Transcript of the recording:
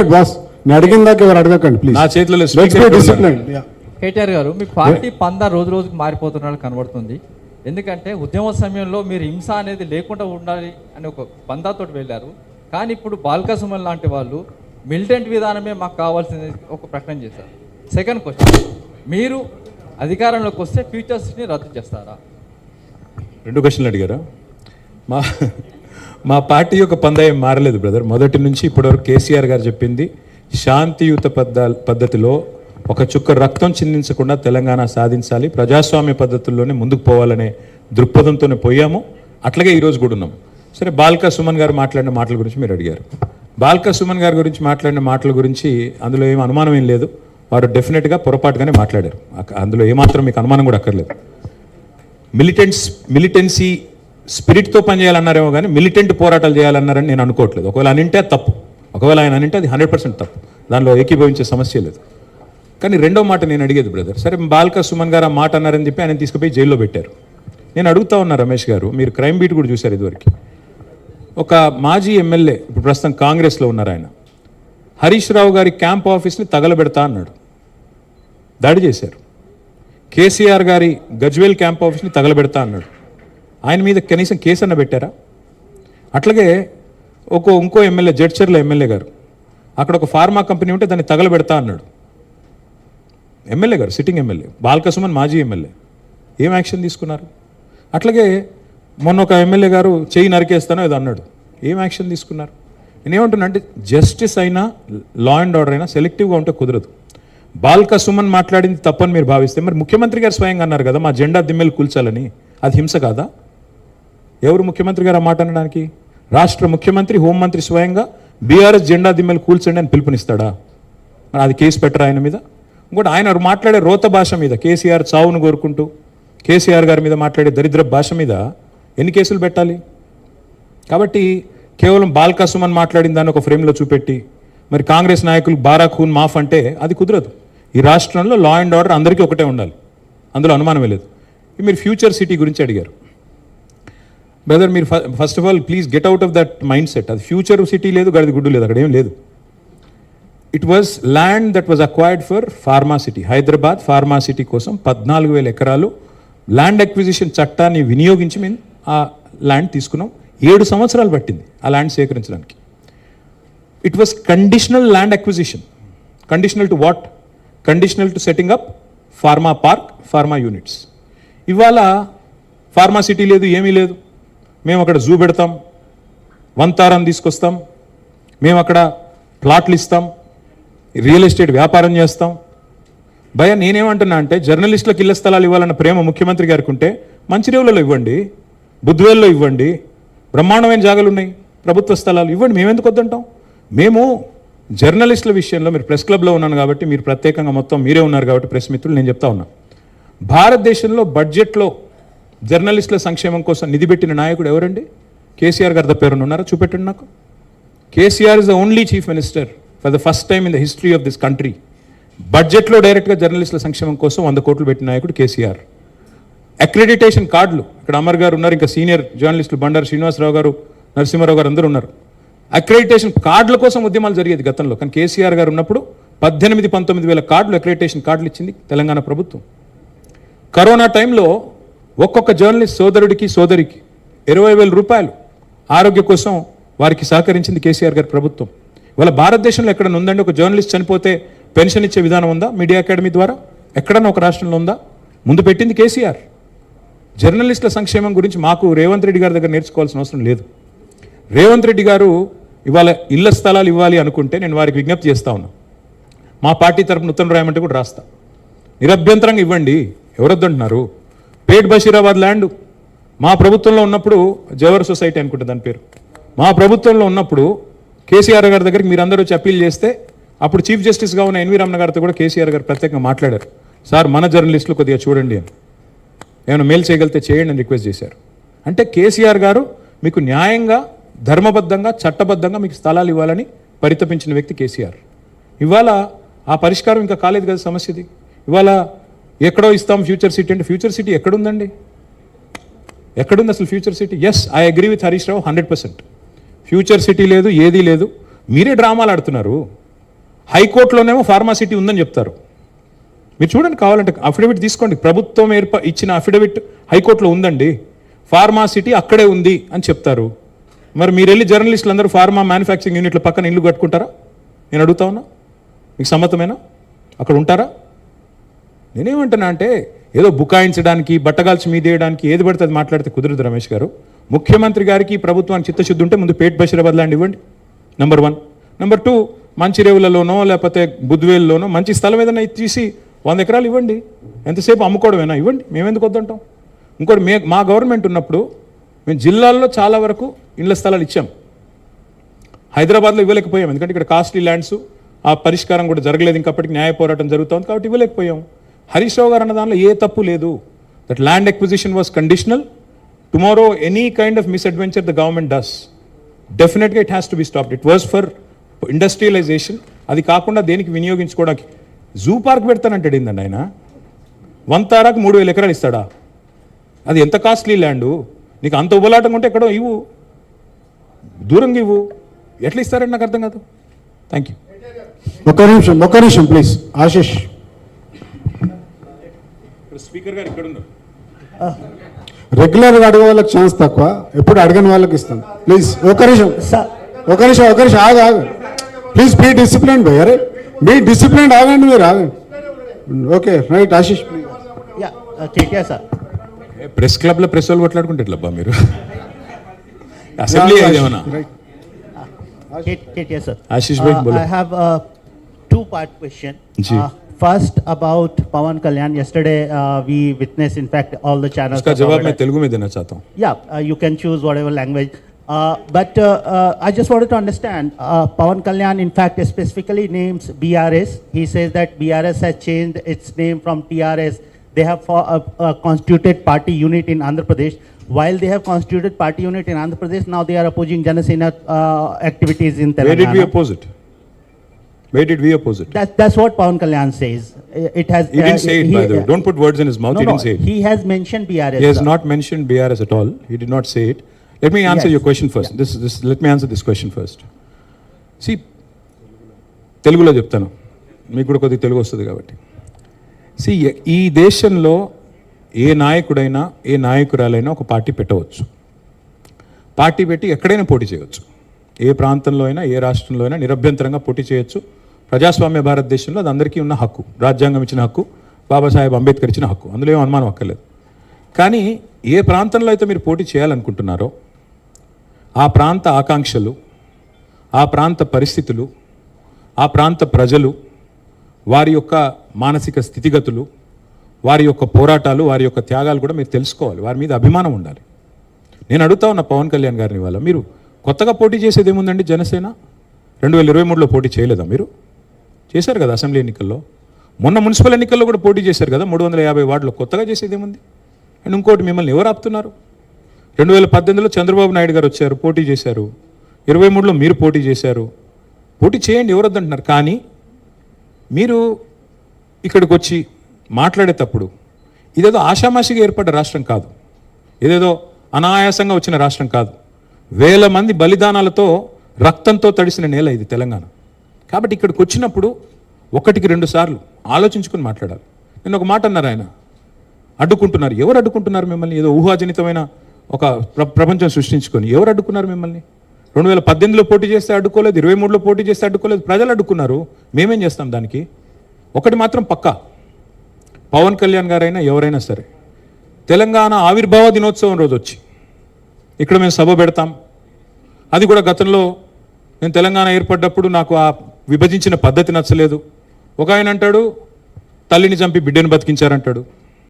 Correct boss. నేను అడిగిన దాకా ఎవరు అడగకండి ప్లీజ్. నా చేతిలో కేటీఆర్ గారు, మీ పార్టీ పందా రోజు రోజుకు మారిపోతున్నట్టు కనబడుతుంది. ఎందుకంటే ఉద్యమ సమయంలో మీరు హింస అనేది లేకుండా ఉండాలి అని ఒక పందాతోటి వెళ్ళారు. కానీ ఇప్పుడు బాల్కా సుమన్ లాంటి వాళ్ళు మిలిటెంట్ విధానమే మాకు కావాల్సింది ఒక ప్రకటన చేశారు. సెకండ్ క్వశ్చన్, మీరు అధికారంలోకి వస్తే ఫ్యూచర్స్ని రద్దు చేస్తారా? 2 క్వశ్చన్లు అడిగారా? మా పార్టీ యొక్క పందా ఏం మారలేదు బ్రదర్. మొదటి నుంచి ఇప్పటివరకు కేసీఆర్ గారు చెప్పింది శాంతియుత పద్ధతిలో ఒక చుక్క రక్తం చిందించకుండా తెలంగాణ సాధించాలి, ప్రజాస్వామ్య పద్ధతుల్లోనే ముందుకు పోవాలనే దృక్పథంతోనే పోయాము. అట్లాగే ఈరోజు కూడా ఉన్నాం. సరే, బాల్కా సుమన్ గారు మాట్లాడిన మాటల గురించి మీరు అడిగారు. బాల్కా సుమన్ గారి గురించి మాట్లాడిన మాటల గురించి అందులో ఏం అనుమానం ఏం లేదు. వారు డెఫినెట్గా పొరపాటుగానే మాట్లాడారు. అందులో ఏమాత్రం మీకు అనుమానం కూడా అక్కర్లేదు. మిలిటెన్సీ స్పిరిట్తో పనిచేయాలన్నారేమో కానీ మిలిటెంట్ పోరాటాలు చేయాలన్నారని నేను అనుకోవట్లేదు. ఒకవేళ అనింటే తప్పు, ఒకవేళ ఆయన అనింటే అది 100% తప్పు. దానిలో ఏకీభవించే సమస్య లేదు. కానీ రెండో మాట నేను అడిగేది బ్రదర్, సరే బాల్కా సుమన్ గారు ఆ మాట అన్నారని చెప్పి ఆయన తీసుకుపోయి జైల్లో పెట్టారు. నేను అడుగుతా ఉన్నా రమేష్ గారు, మీరు క్రైమ్ బీట్ కూడా చూశారు ఇదివరకు. ఒక మాజీ ఎమ్మెల్యే ఇప్పుడు ప్రస్తుతం కాంగ్రెస్లో ఉన్నారు ఆయన, హరీష్ రావు గారి క్యాంప్ ఆఫీస్ని తగలబెడతా అన్నాడు, దాడి చేశారు. కేసీఆర్ గారి గజ్వేల్ క్యాంప్ ఆఫీస్ని తగలబెడతా అన్నాడు. ఆయన మీద కనీసం కేసు అన్న పెట్టారా? అట్లాగే ఇంకో ఎమ్మెల్యే జడ్చర్ల ఎమ్మెల్యే గారు, అక్కడ ఒక ఫార్మా కంపెనీ ఉంటే దాన్ని తగలబెడతా అన్నాడు. ఎమ్మెల్యే గారు, సిట్టింగ్ ఎమ్మెల్యే బాల్కా సుమన్, మాజీ ఎమ్మెల్యే. ఏం యాక్షన్ తీసుకున్నారు? అట్లాగే మొన్న ఒక ఎమ్మెల్యే గారు చెయ్యి నరికేస్తానో ఏదో అన్నాడు. ఏం యాక్షన్ తీసుకున్నారు? నేనేమంటున్నా అంటే జస్టిస్ అయినా లా అండ్ ఆర్డర్ అయినా సెలెక్టివ్గా ఉంటే కుదరదు. బాల్కా సుమన్ మాట్లాడింది తప్పని మీరు భావిస్తే మరి ముఖ్యమంత్రి గారు స్వయంగా అన్నారు కదా మా జెండా దిమ్మెలు కూల్చాలని. అది హింస కాదా? ఎవరు ముఖ్యమంత్రి గారు ఆ మాట అనడానికి? రాష్ట్ర ముఖ్యమంత్రి, హోంమంత్రి స్వయంగా బీఆర్ఎస్ జెండా దిమ్మెలు కూల్చండి అని పిలుపునిస్తాడా? మరి అది కేసు పెట్టరా ఆయన మీద? ఇంకోటి ఆయన మాట్లాడే రోత భాష మీద, కేసీఆర్ చావును కోరుకుంటూ కేసీఆర్ గారి మీద మాట్లాడే దరిద్ర భాష మీద ఎన్ని కేసులు పెట్టాలి? కాబట్టి కేవలం బాల్కా సుమన్ మాట్లాడిన దాన్ని ఒక ఫ్రేమ్లో చూపెట్టి మరి కాంగ్రెస్ నాయకులు బారా ఖూన్ మాఫ్ అంటే అది కుదరదు. ఈ రాష్ట్రంలో లా అండ్ ఆర్డర్ అందరికీ ఒకటే ఉండాలి, అందులో అనుమానమే లేదు. మీరు ఫ్యూచర్ సిటీ గురించి అడిగారు బ్రదర్. మీరు first of all please get out of that mind set. అది ఫ్యూచర్ సిటీ లేదు, గడిది గుడ్డు లేదు, అక్కడ ఏం లేదు. It was land that was acquired for pharma city. Hyderabad pharma city కోసం 14,000 ఎకరాలు ల్యాండ్ అక్విజిషన్ చట్టాన్ని వినియోగించి మేము ఆ ల్యాండ్ తీసుకున్నాం. 7 సంవత్సరాలు పట్టింది ఆ ల్యాండ్ సేకరించడానికి. It was conditional land acquisition. Conditional to what? Conditional to setting up pharma park, pharma units. ఇవాళ ఫార్మా సిటీ లేదు, ఏమీ లేదు. మేము అక్కడ జూ పెడతాం, వంతారం తీసుకొస్తాం, మేము అక్కడ ప్లాట్లు ఇస్తాం, రియల్ ఎస్టేట్ వ్యాపారం చేస్తాం. భయ నేనేమంటున్నా అంటే జర్నలిస్టులకు ఇళ్ల స్థలాలు ఇవ్వాలన్న ప్రేమ ముఖ్యమంత్రి గారికి ఉంటే మంచిర్యాలలో ఇవ్వండి, బుద్వేల్లో ఇవ్వండి, బ్రహ్మాండమైన జాగాలు ఉన్నాయి, ప్రభుత్వ స్థలాలు ఇవ్వండి. మేమెందుకు వద్దంటాం? మేము జర్నలిస్టుల విషయంలో, మీరు ప్రెస్ క్లబ్లో ఉన్నాను కాబట్టి మీరు ప్రత్యేకంగా మొత్తం మీరే ఉన్నారు కాబట్టి ప్రెస్ మిత్రులు నేను చెప్తా ఉన్నా, భారతదేశంలో బడ్జెట్లో జర్నలిస్టుల సంక్షేమం కోసం నిధి పెట్టిన నాయకుడు ఎవరండి? కేసీఆర్ గారి తప్ప ఎవరైనా ఉన్నారా? చూపెట్టండి నాకు. KCR is the only chief minister for the first time in the history of this country బడ్జెట్లో డైరెక్ట్గా జర్నలిస్టుల సంక్షేమం కోసం 100 కోట్లు పెట్టిన నాయకుడు కేసీఆర్. అక్రెడిటేషన్ కార్డులు, ఇక్కడ అమర్ గారు ఉన్నారు, ఇంకా సీనియర్ జర్నలిస్టులు బండారు శ్రీనివాసరావు గారు, నరసింహారావు గారు అందరూ ఉన్నారు. అక్రెడిటేషన్ కార్డుల కోసం ఉద్యమాలు జరిగేది గతంలో, కానీ కేసీఆర్ గారు ఉన్నప్పుడు 18-19 వేల కార్డులు, అక్రెడిటేషన్ కార్డులు ఇచ్చింది తెలంగాణ ప్రభుత్వం. కరోనా టైంలో ఒక్కొక్క జర్నలిస్ట్ సోదరుడికి సోదరికి 20,000 రూపాయలు ఆరోగ్య కోసం వారికి సహకరించింది కేసీఆర్ గారి ప్రభుత్వం. ఇవాళ భారతదేశంలో ఎక్కడ ఉందండి ఒక జర్నలిస్ట్ చనిపోతే పెన్షన్ ఇచ్చే విధానం ఉందా? మీడియా అకాడమీ ద్వారా ఎక్కడన్నా ఒక రాష్ట్రంలో ఉందా? ముందు పెట్టింది కేసీఆర్. జర్నలిస్టుల సంక్షేమం గురించి మాకు రేవంత్ రెడ్డి గారి దగ్గర నేర్చుకోవాల్సిన అవసరం లేదు. రేవంత్ రెడ్డి గారు ఇవాళ ఇళ్ల స్థలాలు ఇవ్వాలి అనుకుంటే నేను వారికి విజ్ఞప్తి చేస్తా ఉన్నా, మా పార్టీ తరపున ఉత్తరం రాయమంటే కూడా రాస్తా, నిరభ్యంతరంగా ఇవ్వండి. ఎవరొద్దంటున్నారు? పేట్ బషీరాబాద్ ల్యాండ్ మా ప్రభుత్వంలో ఉన్నప్పుడు, జవహర్ సొసైటీ అనుకుంటే దాని పేరు, మా ప్రభుత్వంలో ఉన్నప్పుడు కేసీఆర్ గారి దగ్గరికి మీరందరూ వచ్చి అప్పీల్ చేస్తే అప్పుడు చీఫ్ జస్టిస్గా ఉన్న ఎన్వి రమణ గారితో కూడా కేసీఆర్ గారు ప్రత్యేకంగా మాట్లాడారు. సార్ మన జర్నలిస్టులు కొద్దిగా చూడండి అని, ఏమైనా మేలు చేయగలిగితే చేయండి అని రిక్వెస్ట్ చేశారు. అంటే కేసీఆర్ గారు మీకు న్యాయంగా, ధర్మబద్ధంగా, చట్టబద్ధంగా మీకు స్థలాలు ఇవ్వాలని పరితపించిన వ్యక్తి కేసీఆర్. ఇవాళ ఆ పరిష్కారం ఇంకా కాలేదు కదా సమస్యది. ఇవాళ ఎక్కడో ఇస్తాం ఫ్యూచర్ సిటీ అంటే ఫ్యూచర్ సిటీ ఎక్కడుందండి? ఎక్కడుంది అసలు future city? Yes, I agree with Harish Rao 100%. Future city లేదు, ఏదీ లేదు. మీరే డ్రామాలు ఆడుతున్నారు. హైకోర్టులోనేమో ఫార్మాసిటీ ఉందని చెప్తారు. మీరు చూడండి, కావాలంటే అఫిడవిట్ తీసుకోండి. ప్రభుత్వం ఇచ్చిన అఫిడవిట్ హైకోర్టులో ఉందండి, ఫార్మాసిటీ అక్కడే ఉంది అని చెప్తారు. మరి మీరు వెళ్ళి జర్నలిస్టులు అందరూ ఫార్మా మ్యానుఫ్యాక్చరింగ్ యూనిట్ల పక్కన ఇల్లు కట్టుకుంటారా? నేను అడుగుతా ఉన్నా, మీకు సమ్మతమేనా? అక్కడ ఉంటారా? నేనేమంటున్నా అంటే ఏదో బుకాయించడానికి, బట్టగాల్చి మీదేయడానికి ఏది పడితే అది మాట్లాడితే కుదరదు రమేష్ గారు. ముఖ్యమంత్రి గారికి ప్రభుత్వానికి చిత్తశుద్ధి ఉంటే ముందు పేట్ బషీరాబాద్ ల్యాండ్ ఇవ్వండి, నెంబర్ 1. నెంబర్ 2, మంచిరేవులలోనో లేకపోతే బుద్వేల్లోనో మంచి స్థలం ఏదైనా తీసి 100 ఎకరాలు ఇవ్వండి. ఎంతసేపు అమ్ముకోవడమేనా? ఇవ్వండి, మేమెందుకు వద్దంటాం. ఇంకోటి, మా గవర్నమెంట్ ఉన్నప్పుడు మేము జిల్లాల్లో చాలా వరకు ఇళ్ల స్థలాలు ఇచ్చాం. హైదరాబాద్లో ఇవ్వలేకపోయాం, ఎందుకంటే ఇక్కడ కాస్ట్లీ ల్యాండ్స్, ఆ పరిష్కారం కూడా జరగలేదు, ఇంకప్పటికి న్యాయ పోరాటం జరుగుతుంది కాబట్టి ఇవ్వలేకపోయాం. హరీష్ రావు గారు అన్న దానిలో ఏ తప్పు లేదు. That land acquisition was conditional. Tomorrow any kind of misadventure the government does, డెఫినెట్గా it has to be stopped. It was for industrialisation. అది కాకుండా దేనికి వినియోగించుకోవడానికి జూ పార్క్ పెడతానంటాడు ఏందండి ఆయన. 100 తారాకు 3000 ఎకరాలు ఇస్తాడా? అది ఎంత కాస్ట్లీ ల్యాండు? నీకు అంత ఉబలాటం ఉంటే ఎక్కడో ఇవ్వు, దూరంగా ఇవ్వు. ఎట్లా ఇస్తారండి నాకు అర్థం కాదు. Thank you. ఒక్క నిమిషం ప్లీజ్. ఆశిష్, స్పీకర్ గారు ఇక్కడ ఉన్నారు. రెగ్యులర్గా అడిగే వాళ్ళకి ఛాన్స్ తక్కువ, ఎప్పుడు అడగని వాళ్ళకి ఇస్తాం. ప్లీజ్ ఒక నిమిషం ఆగు. ప్లీజ్ బీ డిసిప్లిన్ భయ్. అరే బీ డిసిప్లిన్, ఆగండి మీరు, ఆగండి. Okay right Ashish please. Sir, press క్లబ్లో ప్రెస్ వాళ్ళు కొట్లాడుకుంటే ఎట్లబ్బా మీరు? అసెంబ్లీ ఏమన్నా? sir. Ashish bhai, bolo. I have a two-part question. Ji. First about Pawan Kalyan. Yesterday we witnessed, in fact, all the channels. उसका जवाब मैं तेलुगु में देना चाहता हूँ. Yeah, you can choose whatever language. But I just wanted to understand, Pawan Kalyan in fact specifically names BRS. He says that BRS has changed its name from TRS. They have constituted party unit in Andhra Pradesh. While they have constituted party unit in Andhra Pradesh, now they are opposing Janasena activities in Telangana. Where did we oppose it? Where did we oppose it? That's what Pawan Kalyan says. It has. He didn't say it, by the way. Don't put words in his mouth. No, He didn't say it. He has mentioned BRS. He has sir. not mentioned BRS at all. He did not say it. Let me answer Yes. your question first. Let me answer this question first. See, తెలుగులో చెప్తాను, మీకు కూడా కొద్దిగా తెలుగు వస్తుంది కాబట్టి. See, ఈ దేశంలో ఏ నాయకుడైనా ఏ నాయకురాలైనా ఒక పార్టీ పెట్టవచ్చు. పార్టీ పెట్టి ఎక్కడైనా పోటీ చేయవచ్చు. ఏ ప్రాంతంలో అయినా ఏ రాష్ట్రంలో అయినా నిరభ్యంతరంగా పోటీ చేయొచ్చు. ప్రజాస్వామ్య భారతదేశంలో అది అందరికీ ఉన్న హక్కు, రాజ్యాంగం ఇచ్చిన హక్కు, బాబాసాహెబ్ అంబేద్కర్ ఇచ్చిన హక్కు, అందులో ఏం అనుమానం అక్కర్లేదు. కానీ ఏ ప్రాంతంలో అయితే మీరు పోటీ చేయాలనుకుంటున్నారో ఆ ప్రాంత ఆకాంక్షలు, ఆ ప్రాంత పరిస్థితులు, ఆ ప్రాంత ప్రజలు, వారి యొక్క మానసిక స్థితిగతులు, వారి యొక్క పోరాటాలు, వారి యొక్క త్యాగాలు కూడా మీరు తెలుసుకోవాలి. వారి మీద అభిమానం ఉండాలి. నేను అడుగుతా ఉన్న పవన్ కళ్యాణ్ గారిని వాళ్ళ, మీరు కొత్తగా పోటీ చేసేది ఏముందండి? జనసేన 2023లో పోటీ చేయలేదా? మీరు చేశారు కదా అసెంబ్లీ ఎన్నికల్లో. మొన్న మున్సిపల్ ఎన్నికల్లో కూడా పోటీ చేశారు కదా 350 వార్డులో. కొత్తగా చేసేది ఏముంది? అండ్ ఇంకోటి, మిమ్మల్ని ఎవరు ఆపుతున్నారు? 2018లో చంద్రబాబు నాయుడు గారు వచ్చారు, పోటీ చేశారు. 23లో మీరు పోటీ చేశారు. పోటీ చేయండి, ఎవరు వద్దంటున్నారు. కానీ మీరు ఇక్కడికి వచ్చి మాట్లాడేటప్పుడు ఇదేదో ఆషామాషిగా ఏర్పడ్డ రాష్ట్రం కాదు, ఇదేదో అనాయాసంగా వచ్చిన రాష్ట్రం కాదు. వేల మంది బలిదానాలతో, రక్తంతో తడిసిన నేల ఇది తెలంగాణ. కాబట్టి ఇక్కడికి వచ్చినప్పుడు 1-2 సార్లు ఆలోచించుకొని మాట్లాడాలి. నేను ఒక మాట అన్నారు, ఆయన అడ్డుకుంటున్నారు. ఎవరు అడ్డుకుంటున్నారు మిమ్మల్ని? ఏదో ఊహాజనితమైన ఒక ప్రపంచం సృష్టించుకొని ఎవరు అడ్డుకున్నారు మిమ్మల్ని? 2018లో పోటీ చేస్తే అడ్డుకోలేదు, 23లో పోటీ చేస్తే అడ్డుకోలేదు, ప్రజలు అడ్డుకున్నారు. మేమేం చేస్తాం దానికి? ఒకటి మాత్రం పక్కా, పవన్ కళ్యాణ్ గారైనా ఎవరైనా సరే తెలంగాణ ఆవిర్భావ దినోత్సవం రోజు వచ్చి ఇక్కడ మేము సభ పెడతాం. అది కూడా గతంలో నేను తెలంగాణ ఏర్పడ్డప్పుడు నాకు ఆ విభజించిన పద్ధతి నచ్చలేదు. ఒక ఆయన అంటాడు తల్లిని చంపి బిడ్డను బతికించారంటాడు.